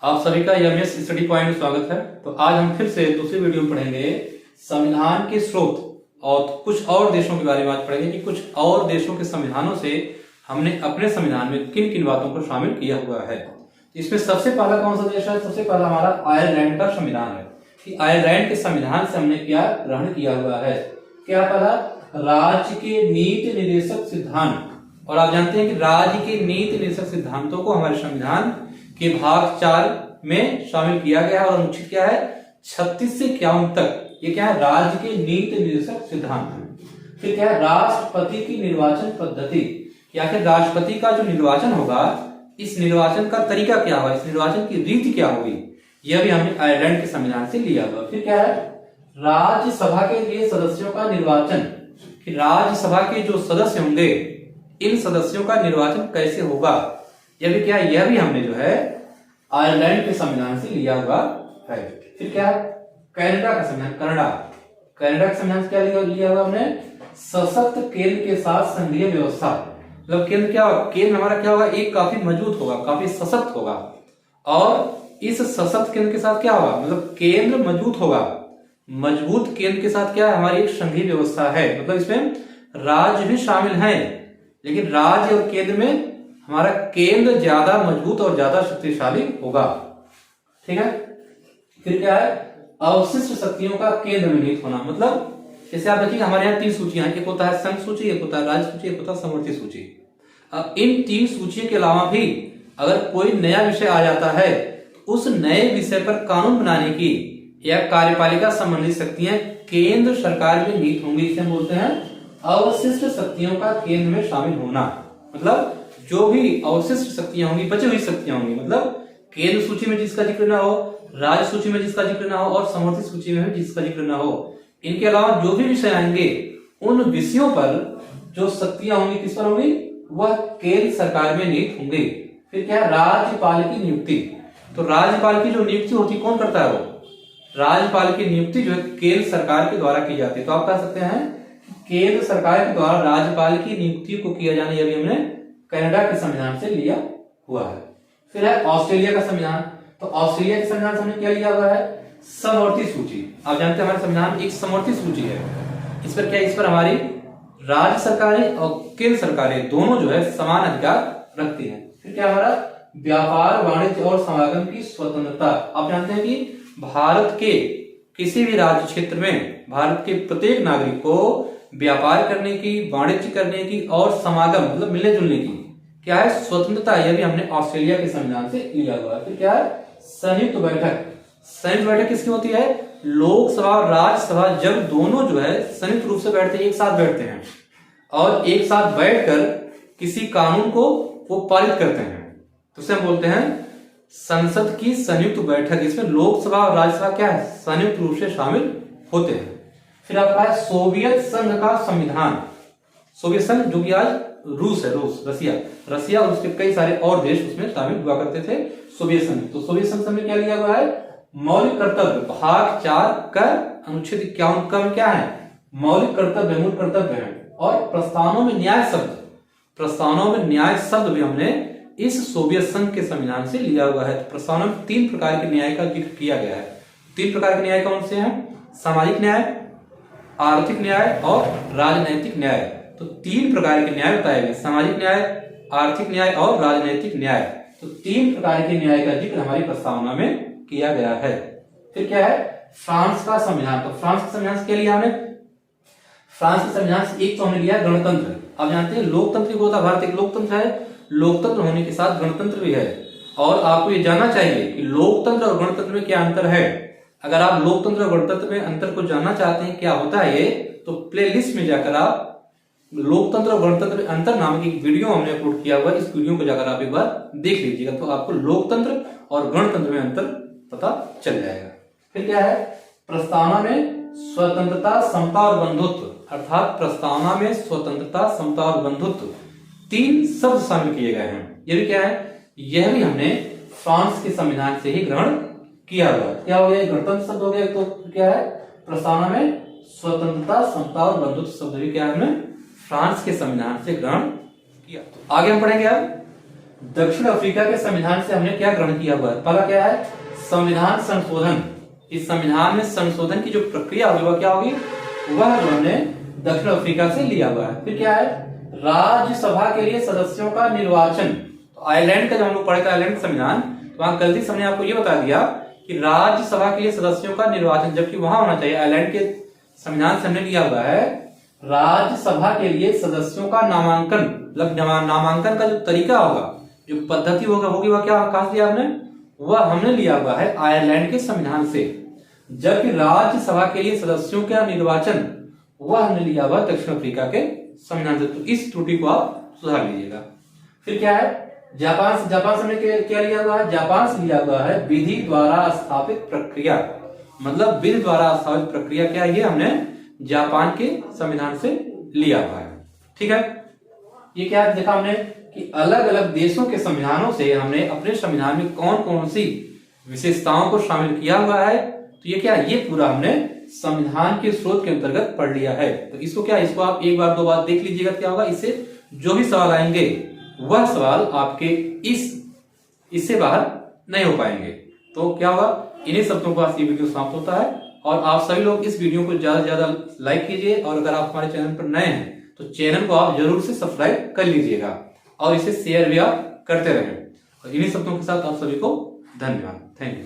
आप सभी का एमएस स्टडी पॉइंट में स्वागत है। तो आज हम फिर से दूसरी वीडियो में पढ़ेंगे संविधान के स्रोत और कुछ और देशों के बारे में बात पढ़ेंगे कि कुछ और देशों के संविधानों से हमने अपने संविधान में किन किन बातों को शामिल किया हुआ है। इसमें सबसे पहला कौन सा देश है? सबसे पहला हमारा आयरलैंड का संविधान है कि आयरलैंड के संविधान से हमने क्या ग्रहण किया हुआ है। क्या पहला? राज्य के नीति निर्देशक सिद्धांत। और आप जानते हैं कि राज्य के नीति निर्देशक सिद्धांतों को हमारे संविधान के भाग 4 में शामिल किया गया है और अनुच्छेद क्या है 36 से 51 तक। ये क्या है? राज्य के नीति निर्देशक सिद्धांत। फिर क्या है? राष्ट्रपति की निर्वाचन पद्धति। आखिर राष्ट्रपति का जो निर्वाचन होगा, इस निर्वाचन का तरीका क्या होगा, इस निर्वाचन की रीति क्या होगी, यह भी हमने आयरलैंड के संविधान से लिया हुआ। फिर क्या है? राज्यसभा के लिए सदस्यों का निर्वाचन। कि राज्यसभा के जो सदस्य होंगे, इन सदस्यों का निर्वाचन कैसे होगा, यह भी क्या है? यह भी हमने जो है आयरलैंड के संविधान से लिया हुआ है। फिर क्या है? कनाडा का संविधान। कनाडा का संविधान क्या लिया हुआ हमने? सशक्त केंद्र के साथ संघीय व्यवस्था। मतलब केंद्र क्या होगा? केंद्र हमारा क्या होगा? एक काफी मजबूत होगा, काफी सशक्त होगा। और इस सशक्त केंद्र के साथ क्या होगा? मतलब केंद्र मजबूत होगा। मजबूत केंद्र के साथ क्या है? हमारी एक संघीय व्यवस्था है। मतलब इसमें राज्य भी शामिल हैं, लेकिन राज्य और केंद्र में हमारा केंद्र ज्यादा मजबूत और ज्यादा शक्तिशाली होगा। ठीक है। फिर क्या है? अवशिष्ट शक्तियों का केंद्र में निहित होना। मतलब जैसे आप देखिए हमारे यहाँ 3 सूचियां हैं। एक होता है संघ सूची, एक होता है राज्य सूची, एक होता है समवर्ती सूची। अब इन 3 सूचियों के अलावा भी अगर कोई नया विषय आ जाता है, तो उस नए विषय पर कानून बनाने की या कार्यपालिका संबंधी शक्तियां केंद्र सरकार में निहित होंगी। इसे बोलते हैं अवशिष्ट शक्तियों का केंद्र में शामिल होना। मतलब जो भी अवशिष्ट शक्तियां होंगी, बची हुई शक्तियां होंगी, मतलब केंद्र सूची में जिसका जिक्र ना हो, राज्य सूची में जिसका जिक्र ना हो और समवर्ती सूची में भी जिसका जिक्र ना हो, इनके अलावा जो भी विषय आएंगे, उन विषयों पर जो शक्तियां होंगी किस पर होंगी? वह केंद्र सरकार में नियुक्त होंगी। फिर क्या है? राज्यपाल की नियुक्ति। तो राज्यपाल की जो नियुक्ति होती कौन करता है? वो राज्यपाल की नियुक्ति जो है केंद्र सरकार के द्वारा की जाती है। तो आप कह सकते हैं केंद्र सरकार के द्वारा राज्यपाल की नियुक्ति को किया जाना, यह भी हमने कनाडा के संविधान से लिया हुआ है। फिर है ऑस्ट्रेलिया का संविधान। तो ऑस्ट्रेलिया के संविधान से हमने क्या लिया हुआ है? समवर्ती सूची। आप जानते हैं हमारे संविधान में एक समवर्ती सूची है। इस पर क्या? इस पर हमारी राज्य सरकारें और केंद्र सरकारें दोनों जो है समान अधिकार रखती हैं। फिर क्या हमारा? व्यापार, वाणिज्य और समागम की स्वतंत्रता। आप जानते हैं कि भारत के किसी भी राज्य क्षेत्र में भारत के प्रत्येक नागरिक को व्यापार करने की, वाणिज्य करने की और समागम मतलब मिलने जुलने की क्या है? स्वतंत्रता। यह भी हमने ऑस्ट्रेलिया के संविधान से लिया हुआ है। फिर क्या है? संयुक्त बैठक। संयुक्त बैठक किसकी होती है? लोकसभा और राज्यसभा जब दोनों जो है संयुक्त रूप से बैठते हैं, एक साथ बैठते हैं और एक साथ बैठकर किसी कानून को वो पारित करते हैं, तो उसे हम बोलते हैं संसद की संयुक्त बैठक। इसमें लोकसभा और राज्यसभा क्या है? संयुक्त रूप से शामिल होते हैं। फिर आपका है सोवियत संघ का संविधान। सोवियत संघ जो कि आज रूस है, रसिया और उसके कई सारे और देश उसमें शामिल हुआ करते थे सोवियत संघ। तो सोवियत संघ में क्या लिया हुआ है? मौलिक कर्तव्य। भाग 4 का अनुच्छेद 51 का क्या है? मौलिक कर्तव्य, मूल कर्तव्य है। और प्रस्तावनों में न्याय शब्द, प्रस्तावनों में न्याय शब्द भी हमने इस सोवियत संघ के संविधान से लिया हुआ है। तो प्रस्तावना में 3 प्रकार के न्याय का जिक्र किया गया है। 3 प्रकार के न्याय कौन से हैं? सामाजिक न्याय, आर्थिक न्याय और राजनैतिक न्याय। तो 3 प्रकार के न्याय बताए गए, सामाजिक न्याय, आर्थिक न्याय और राजनैतिक न्याय। तो 3 प्रकार के न्याय का जिक्र हमारी प्रस्तावना में किया गया है। फिर क्या है? फ्रांस का संविधान। तो फ्रांस के संविधान से क्या लिया हमने? फ्रांस के संविधान से एक तो हमने लिया गणतंत्र। आप जानते हैं लोकतंत्र होता है, भारत एक लोकतंत्र है, लोकतंत्र होने के साथ गणतंत्र भी है। और आपको ये जानना चाहिए कि लोकतंत्र और गणतंत्र में क्या अंतर है। अगर आप लोकतंत्र और गणतंत्र में अंतर को जानना चाहते हैं क्या होता है ये, तो प्लेलिस्ट में जाकर आप लोकतंत्र और गणतंत्र में अंतर नामक एक वीडियो हमने अपलोड किया हुआ है, इस वीडियो को जाकर आप एक बार देख लीजिएगा, तो आपको लोकतंत्र और गणतंत्र में अंतर पता चल जाएगा। फिर क्या है? प्रस्तावना में स्वतंत्रता, समता और बंधुत्व। अर्थात प्रस्तावना में स्वतंत्रता, समता और बंधुत्व 3 शब्द शामिल किए गए हैं। यह भी क्या है? यह भी हमने फ्रांस के संविधान से ही ग्रहण किया हुआ है। क्या हो गया? गणतंत्र शब्द हो गया। तो क्या है? प्रस्तावना में स्वतंत्रता, समता और बंधुत्व शब्द भी क्या हमने फ्रांस के संविधान से ग्रहण किया। तो आगे हम पढ़ेंगे अब दक्षिण अफ्रीका के संविधान से हमने क्या ग्रहण किया हुआ है? पहला क्या है? संविधान संशोधन। इस संविधान में संशोधन की जो प्रक्रिया होगी वह क्या होगी? वह जो हमने दक्षिण अफ्रीका से लिया हुआ है। फिर क्या है? राज्यसभा के लिए सदस्यों का निर्वाचन। तो आयरलैंड का जब हम लोग पढ़े थे आयरलैंड का संविधान, तो वहां गलती से हमने आपको ये बता दिया कि राज्यसभा के लिए सदस्यों का निर्वाचन, जबकि वहां होना चाहिए। आयरलैंड के संविधान से हमने लिया हुआ है राज्यसभा के लिए सदस्यों का नामांकन, मतलब नामांकन का जो तरीका होगा, जो पद्धति होगी वह क्या कहा लिया हमने? वह हमने लिया हुआ है आयरलैंड के संविधान से। जबकि राज्यसभा के लिए सदस्यों का निर्वाचन वह हमने लिया हुआ दक्षिण अफ्रीका के संविधान से। तो इस त्रुटि को आप सुधार लीजिएगा। फिर क्या है? जापान से हमने क्या लिया हुआ है? जापान से लिया हुआ है विधि द्वारा स्थापित प्रक्रिया। मतलब विधि द्वारा स्थापित प्रक्रिया क्या है? ये हमने जापान के संविधान से लिया हुआ है। ठीक है, ये क्या देखा हमने कि अलग अलग देशों के संविधानों से हमने अपने संविधान में कौन कौन सी विशेषताओं को शामिल किया हुआ है। तो ये क्या, ये पूरा हमने संविधान के स्रोत के अंतर्गत पढ़ लिया है। तो इसको क्या, इसको आप एक बार दो बार देख लीजिएगा, क्या होगा? इससे जो भी सवाल आएंगे वह सवाल आपके इससे बाहर नहीं हो पाएंगे। तो क्या होगा? इन्हीं शब्दों के साथ ये वीडियो समाप्त होता है। और आप सभी लोग इस वीडियो को ज्यादा से ज्यादा लाइक कीजिए, और अगर आप हमारे चैनल पर नए हैं तो चैनल को आप जरूर से सब्सक्राइब कर लीजिएगा और इसे शेयर भी आप करते रहें। और इन्हीं शब्दों के साथ आप सभी को धन्यवाद। Thank you.